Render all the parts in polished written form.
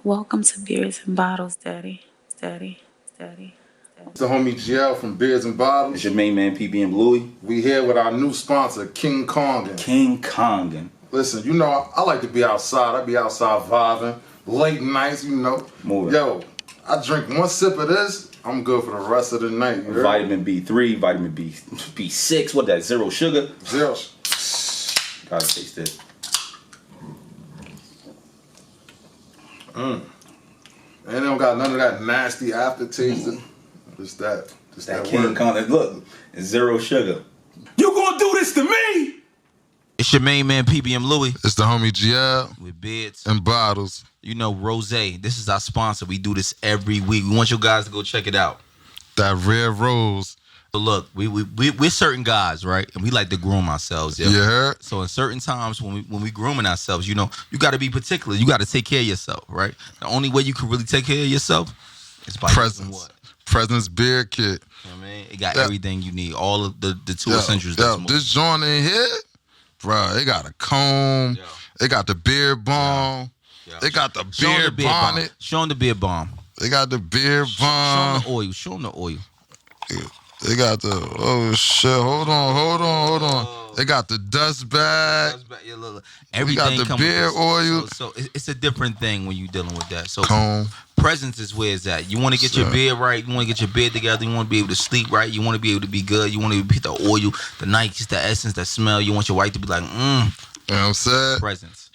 Welcome to Beers and Bottles, Daddy. Daddy. Daddy. It's the homie GL from Beers and Bottles. It's your main man, PB and Louie. We here with our new sponsor, King Kongan. King Kongan. Listen, you know, I like to be outside. I be outside vibing. Late nights, you know. Moving. Yo, I drink one sip of this, I'm good for the rest of the night. Vitamin B3, vitamin B6, what that, zero sugar? Zero. Gotta taste this. And they don't got none of that nasty aftertaste. Just that King Kongan. Look, it's zero sugar. You gonna do this to me? It's your main man, PB and Louie. It's the homie GL With Beards and Bottles. You know, Rose. This is our sponsor. We do this every week. We want you guys to go check it out. That red rose. So look, we're certain guys, right? And we like to groom ourselves. Yeah. You heard? So in certain times when we grooming ourselves, you know, you got to be particular. You got to take care of yourself, right? The only way you can really take care of yourself is by using what? Presence beard kit. You know what I mean? It got everything you need. All of the two essentials. This joint in here, bro, it got a comb. It got the beard balm. They got the beard bonnet. Show them the beard balm. They got the beard balm. Show them the oil. Show them the oil. They got the, oh shit, hold on. They got the dust bag. Everything we got the beard oil. So it's a different thing when you're dealing with that. So comb. Presence is where it's at. You want to get your beard right. You want to get your beard together. You want to be able to sleep right. You want to be able to be good. You want to get the oil, the Nikes, the essence, the smell. You want your wife to be like, You know what I'm saying? Presence.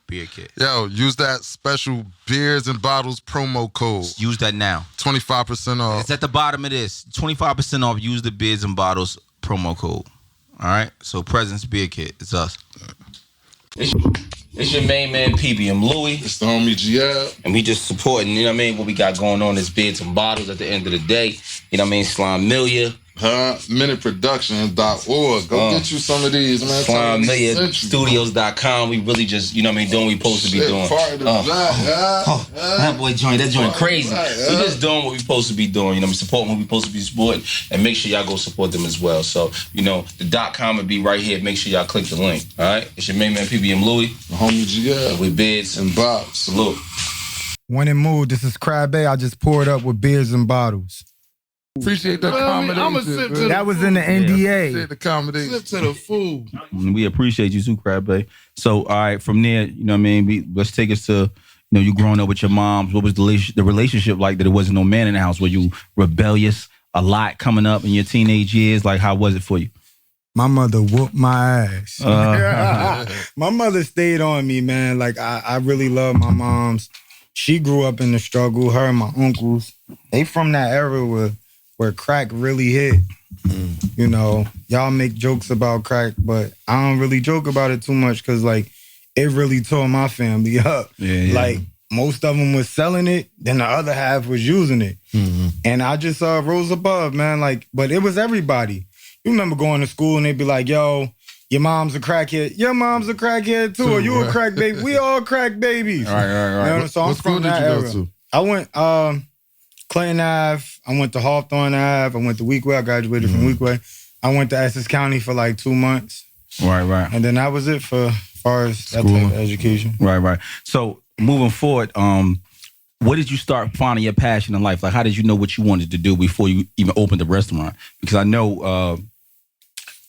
Beard kit. Yo, use that special Beers and Bottles promo code. Use that now. 25% off. It's at the bottom of this. 25% off. Use the Beers and Bottles promo code. All right? So Presence Beard Kit. It's us. It's your main man, PB and Louie. It's the homie GL. And we just supporting, you know what I mean, what we got going on is Beers and Bottles at the end of the day. You know what I mean? Slime Milia. Minuteproduction.org. Go get you some of these, man. SlimeMilliaStudios.com. We really just, you know what I mean, doing what we supposed to be doing. That joint crazy. We just doing what we supposed to be doing. You know, we supporting what we supposed to be supporting. And make sure y'all go support them as well. So, you know, the .com will be right here. Make sure y'all click the link. All right? It's your main man, PB and Louie. The homie GL. With Beards and Bottles. Salute. When in mood, this is Crabbae. I just poured up with Beers and Bottles. Appreciate the accommodation. That was in the NDA. Appreciate the accommodation. Sip to the food. We appreciate you too, Crabbae. So, all right, from there, you know what I mean? Let's take us to, you know, you growing up with your moms. What was the relationship like that there wasn't no man in the house? Were you rebellious a lot coming up in your teenage years? Like, how was it for you? My mother whooped my ass. My mother stayed on me, man. Like, I really love my moms. She grew up in the struggle. Her and my uncles, they from that era where crack really hit. You know, y'all make jokes about crack, but I don't really joke about it too much because, like, it really tore my family up. Like, most of them was selling it, then the other half was using it. And I just rose above, man. Like, but it was everybody. You remember going to school and they'd be like, yo, your mom's a crackhead. Your mom's a crackhead too. Or you a crack baby. We all crack babies. All right. You know, so I'm from that era. To? I went Clinton Ave. I went to Hawthorne Ave. I went to Weequay. I graduated from Weequay. I went to Essex County for like 2 months. Right. And then that was it for as far as that type of education. Right. So moving forward, what did you start finding your passion in life? Like, how did you know what you wanted to do before you even opened the restaurant? Because I know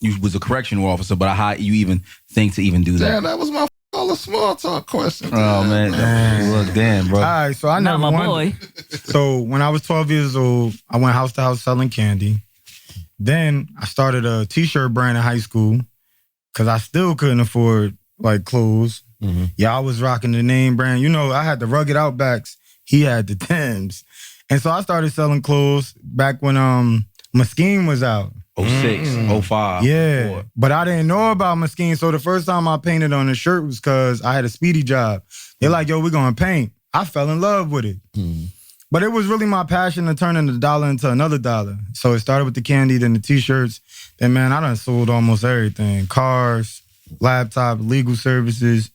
you was a correctional officer, but how you even think to even do that? Damn, that was my all the small talk question. Oh man, look, damn, bro. All right, so I never boy. So when I was 12 years old, I went house to house selling candy. Then I started a t-shirt brand in high school because I still couldn't afford like clothes. Yeah, I was rocking the name brand. You know, I had the Rugged Outbacks. He had the Timbs. And so I started selling clothes back when Moschine was out. 06, 05. Yeah, 04. but I didn't know about Moschine. So the first time I painted on the shirt was because I had a speedy job. They're like, yo, we're going to paint. I fell in love with it. But it was really my passion to turn a dollar into another dollar. So it started with the candy, then the t-shirts. Then, man, I done sold almost everything. Cars, laptop, legal services.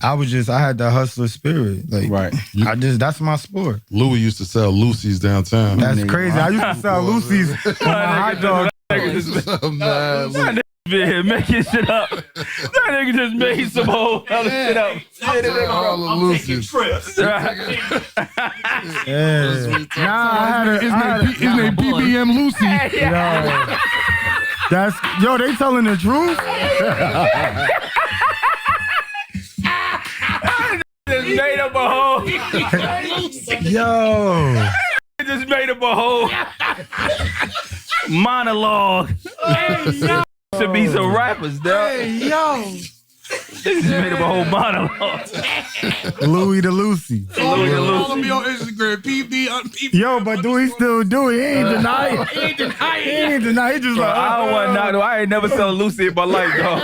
I had that hustler spirit. Like, that's my sport. Louis used to sell Lucy's downtown. That's crazy. I used to sell Lucy's on my hot dog. Man, making shit up. That nigga just made some whole other shit up. All the Lucy's. Yeah. Nah, his name BBM Lucy. Yo, they telling the truth? Just made up a whole. Yo. Just made up a whole monologue. Should be some rappers, dog. Hey, yo. They just made up a whole monologue. Louis the Lucy. Follow me on Instagram. PB. Yo, but do he still do it? He ain't deny it. He ain't denying He ain't deny it. He just like, I don't want to knock though. I ain't never saw Lucy in my life, dog.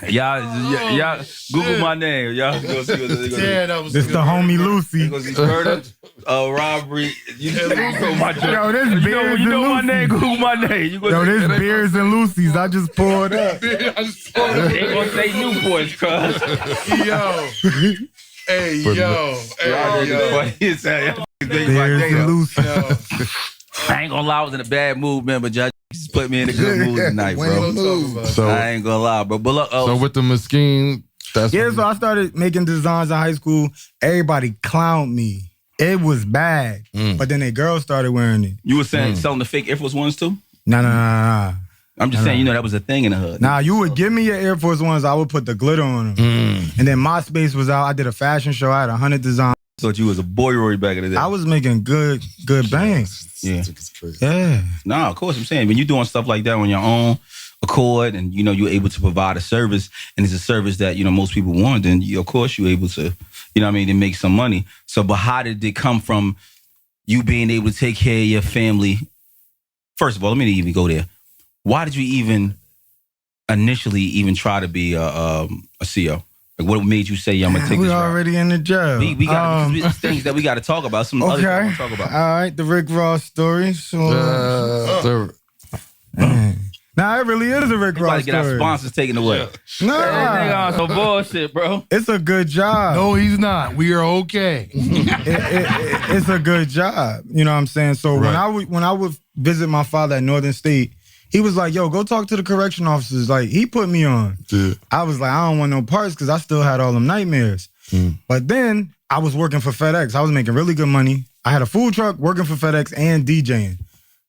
Y'all Google my name. Y'all go see what they're Yeah, that was this the homie Lucy. gonna see murder, robbery. You know my Yo, this Beers you know and my Lucy's. name. Google my name. You Yo, this Beers and Lucy's. I just poured up. They gonna say Newports, cuz. Yo. Hey, yo. Hey, yo. Beers and Lucy's. I ain't gonna lie, I was in a bad mood, man, but y'all just put me in a good mood tonight, bro. So, I ain't gonna lie, bro. But look, so with the Mesquite, that's Yeah, so I started making designs in high school. Everybody clowned me. It was bad. But then the girls started wearing it. you were saying selling the fake Air Force Ones too? Nah. I'm just saying, you know, that was a thing in the hood. Nah, you would give me your Air Force Ones, I would put the glitter on them. And then MySpace was out. I did a fashion show. I had 100 designs. Thought you was a boy Rory back in the day. I was making good bangs. Yeah. Yeah. No, of course I'm saying, when you're doing stuff like that on your own accord and, you know, you're able to provide a service and it's a service that, you know, most people want, then of course you're able to, you know what I mean, to make some money. So, but how did it come from you being able to take care of your family? First of all, let me even go there. Why did you even initially even try to be a CEO? Like, what made you say, I'm going to take We this route? already in the job. We got things that we got to talk about. Some other things I Okay. want to talk about. All right, the Rick Ross story. So, nah, it really is a Rick We about Ross to get our story. sponsors taken away. Nah, Nigga on some bullshit, bro. it's a good job. No, he's not. We are okay. It's a good job. You know what I'm saying? So when I would visit my father at Northern State, he was like, yo, go talk to the correction officers. Like, he put me on. Yeah. I was like, I don't want no parts because I still had all them nightmares. But then I was working for FedEx. I was making really good money. I had a food truck working for FedEx and DJing.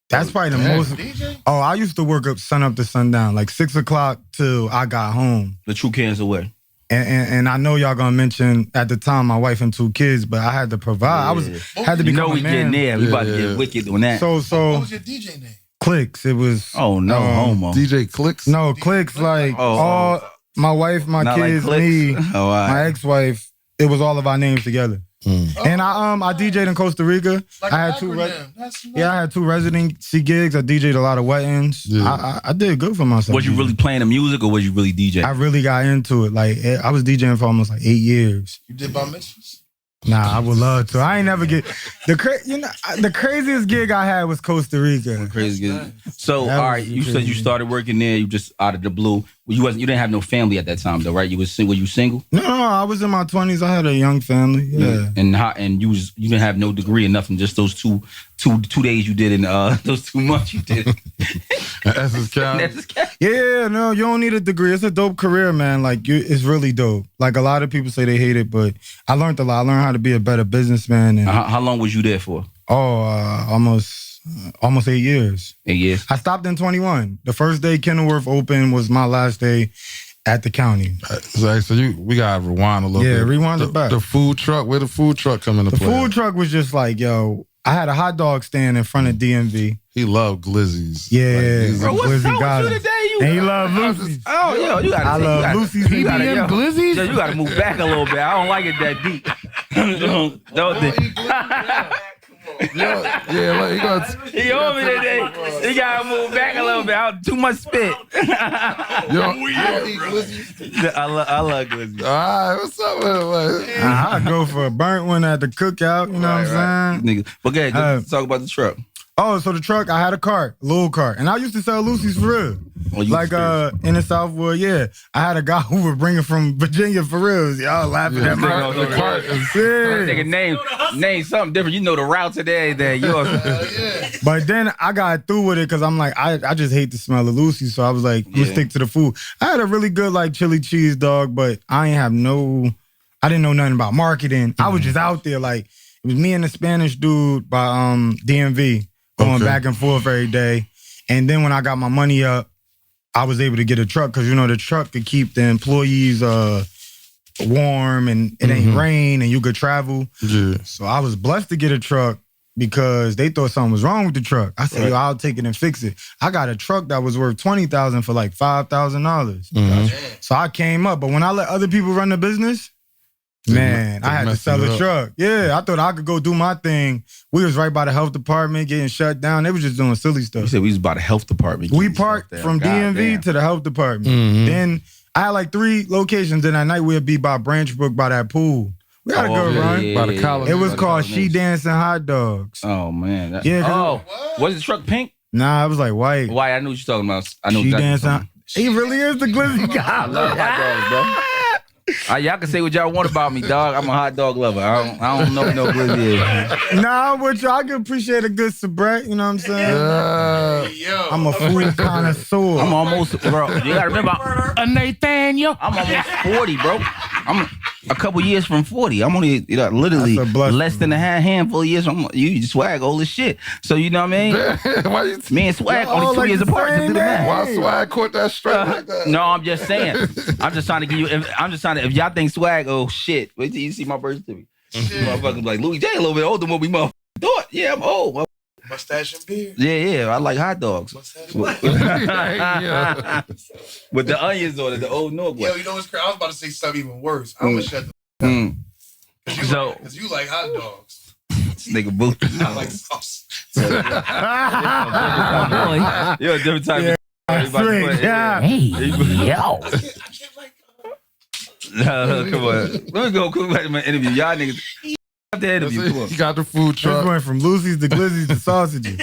That's probably the most. DJ? Oh, I used to work up to sundown, like 6 o'clock till I got home. The true cancer way. And I know y'all gonna mention at the time my wife and 2 kids, but I had to provide. Had to You become know a we man. getting there. We about to get wicked on that. So What was your DJ name? Clicks. It was Oh, no, homo. DJ Clicks. no Clicks. Like all my wife, my Not like kids, Clicks? me, Oh, all right. my ex-wife. It was all of our names together. And I DJ'd in Costa Rica. Like I an had 2 acronym. That's nice. I had 2 residency gigs. I DJ'd a lot of weddings. Yeah. I did good for myself. Was you really playing the music or was you really DJing? I really got into it. Like I was DJing for almost like 8 years. You did bar mitzvahs? Nah, I would love to. I ain't never get the craziest gig I had was Costa Rica. Crazy good. So, That all was right, you said crazy. you started working there. You just out of the blue. Well, you didn't have no family at that time, though, right? You was single. You single? No, I was in my 20s. I had a young family. Yeah. And you didn't have no degree or nothing. Just those two days you did in those 2 months you did. Essex County. Yeah, no, you don't need a degree. It's a dope career, man. Like, it's really dope. Like, a lot of people say they hate it, but I learned a lot. I learned how to be a better businessman. And, How long was you there for? almost 8 years. 8 years. I stopped in 21. The first day Kenilworth opened was my last day at the county. So we gotta rewind a little bit. Yeah, rewind it back. The food truck. Where the food truck come into The play? food truck was just like, yo, I had a hot dog stand in front of DMV. He loved glizzies. Yeah, Bro, what's Glizzy up got with you it. today? And he loved Lucy's. Oh, yo, you gotta. I love Lucy's. You gotta, PBM Glizzies? Yo, you gotta move back a little bit. I don't like it that deep. Don't think. Yeah, like, He on me today. He gotta move back a little bit. Too much spit. you don't eat glizzies? I love glizzy. All right, what's up with it? I go for a burnt one at the cookout. You know what I'm saying? Nigga. But go ahead, talk about the truck. Oh, so the truck, I had a cart, a little cart. And I used to sell Lucy's for real. Oh, you Like in the Southwood, yeah. I had a guy who would bring it from Virginia for real. Y'all laughing at my cart. Nigga, name something different. You know the routes and everything. But then I got through with it because I'm like, I just hate the smell of Lucy. So I was like, I'm gonna stick to the food. I had a really good like chili cheese dog, but I didn't know nothing about marketing. I was just out there like, it was me and the Spanish dude by DMV going back and forth every day. And then when I got my money up, I was able to get a truck because, the truck could keep the employees warm and it ain't rain and you could travel. Yeah. So I was blessed to get a truck because they thought something was wrong with the truck. I said, I'll take it and fix it. I got a truck that was worth $20,000 for like $5,000. So I came up. But when I let other people run the business, man, I had to sell a truck. Yeah, I thought I could go do my thing. We was right by the health department getting shut down. They was just doing silly stuff. You said we was by the health department. We parked from DMV to the health department. Then I had like 3 locations. Then at night we'd be by Branch Brook by that pool. We had a good run. By the college. It was called She Dancing Hot Dogs. Oh, man. Yeah. Was the truck pink? Nah, it was like white. Why? I knew what you're talking about. I know She exactly Dancing. He really is the glizzy guy. I love hot dogs, bro. Y'all can say what y'all want about me, dog. I'm a hot dog lover. I don't know what no glizzy is. Nah, with you, I can appreciate a good Sabret, you know what I'm saying? I'm a food connoisseur. I'm almost, bro. You gotta remember, Nathaniel. I'm almost 40, bro. I'm a couple years from 40. I'm only literally That's a blessing, less than a handful of years from you. Swag old as shit. So you know what I mean? Why you Me and Swag only 2 like years the apart. Just same do the math. Why Swag caught that straight like that? No, I'm just saying. I'm just trying to give you. If y'all think Swag, oh shit, wait till you see my birth certificate. Motherfuckers like Louis J a little bit older than what we motherfuckers thought. Yeah, I'm old. Mustache and beard. Yeah, I like hot dogs. Mustache With the onions on it, the old North. Yo, you know what's crazy? I was about to say something even worse. I'm gonna shut the because you like hot dogs. This nigga boo. I like sauce. You're a different type of Yeah. yo. I can't like Come on. Let me go quick back to my interview. Y'all niggas. The interview. Come on. You got the food This truck. went from Lucy's to Glizzy's to sausages.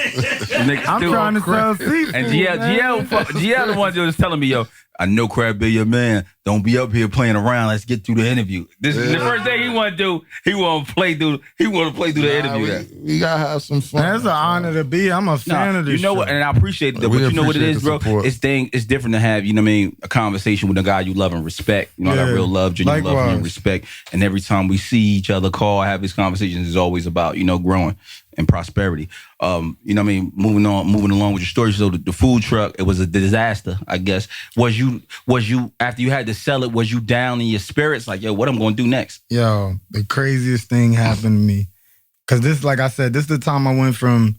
I'm trying to sell seafood. And GL the one that was telling me, yo, I know Crabbae your man. Don't be up here playing around. Let's get through the interview. This is the first thing he want to do. He want to play through the interview. We gotta have some fun. Man, it's an honor to be. I'm a fan of this. You know what? And I appreciate it. Though, but you know what it is, bro? It's different to have, you know what I mean, a conversation with a guy you love and respect. You know, that real love, genuine love and respect. And every time we see each other, have these conversations, is always about, growing and prosperity. You know what I mean? Moving along with your story. So the food truck, it was a disaster, I guess. Was you after you had to sell it, was you down in your spirits? Like, yo, what I'm gonna do next? Yo, the craziest thing happened to me. Cause this, like I said, this is the time I went from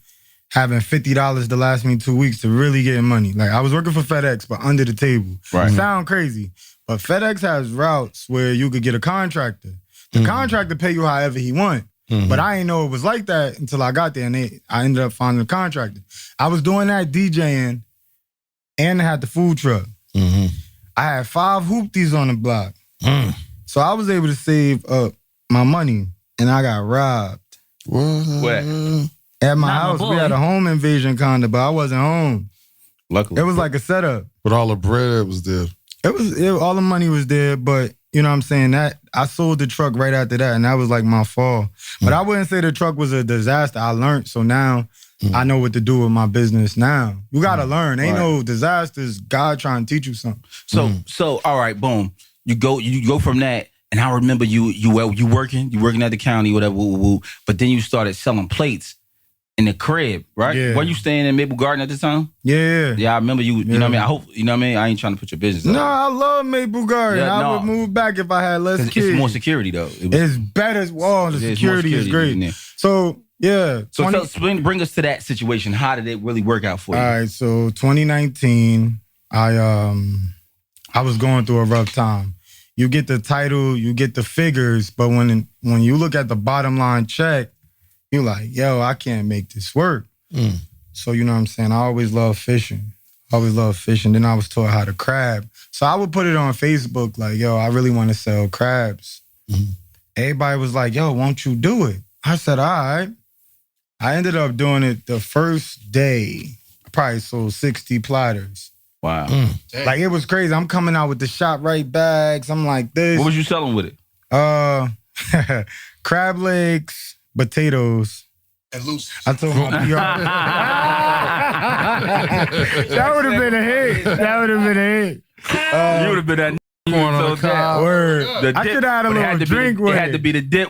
having $50 to last me 2 weeks to really getting money. Like I was working for FedEx, but under the table. Right. Sound crazy. But FedEx has routes where you could get a contractor. The contractor pay you however he want. But I didn't know it was like that until I got there, and I ended up finding a contractor. I was doing that DJing, and I had the food truck. I had 5 hoopties on the block, so I was able to save up my money, and I got robbed. What? At my house, we had a home invasion condo, but I wasn't home. Luckily, it was like a setup. But all the bread was there. All the money was there, but you know what I'm saying? That I sold the truck right after that, and that was like my fall. But I wouldn't say the truck was a disaster. I learned, so now I know what to do with my business now. You gotta learn. Ain't no disasters. God trying to teach you something. So all right, boom. You go from that, and I remember you working at the county, whatever, but then you started selling plates in the crib, right? Yeah. Were you staying in Maple Garden at the time? Yeah. Yeah, I remember you. You know what I mean? I hope, you know what I mean? I ain't trying to put your business No, out. I love Maple Garden. I would move back if I had less kids. It's more security, though. It's better. Well, the security is great. So, yeah. So bring us to that situation. How did it really work out for you? All right, so 2019, I was going through a rough time. You get the title, you get the figures, but when you look at the bottom line check, you're like, yo, I can't make this work. So, you know what I'm saying? I always loved fishing. Then I was taught how to crab. So I would put it on Facebook like, yo, I really want to sell crabs. Everybody was like, yo, won't you do it? I said, all right. I ended up doing it the first day. I probably sold 60 platters. Wow. Like, it was crazy. I'm coming out with the ShopRite bags. I'm like this. What was you selling with it? Crab legs, potatoes. And loose. I told my PR. That would have been a hit. That would have been a hit. You would have been that Corn on the cob. Word. The I dip, could have had a but it little had to be drink the, with it had to be the dip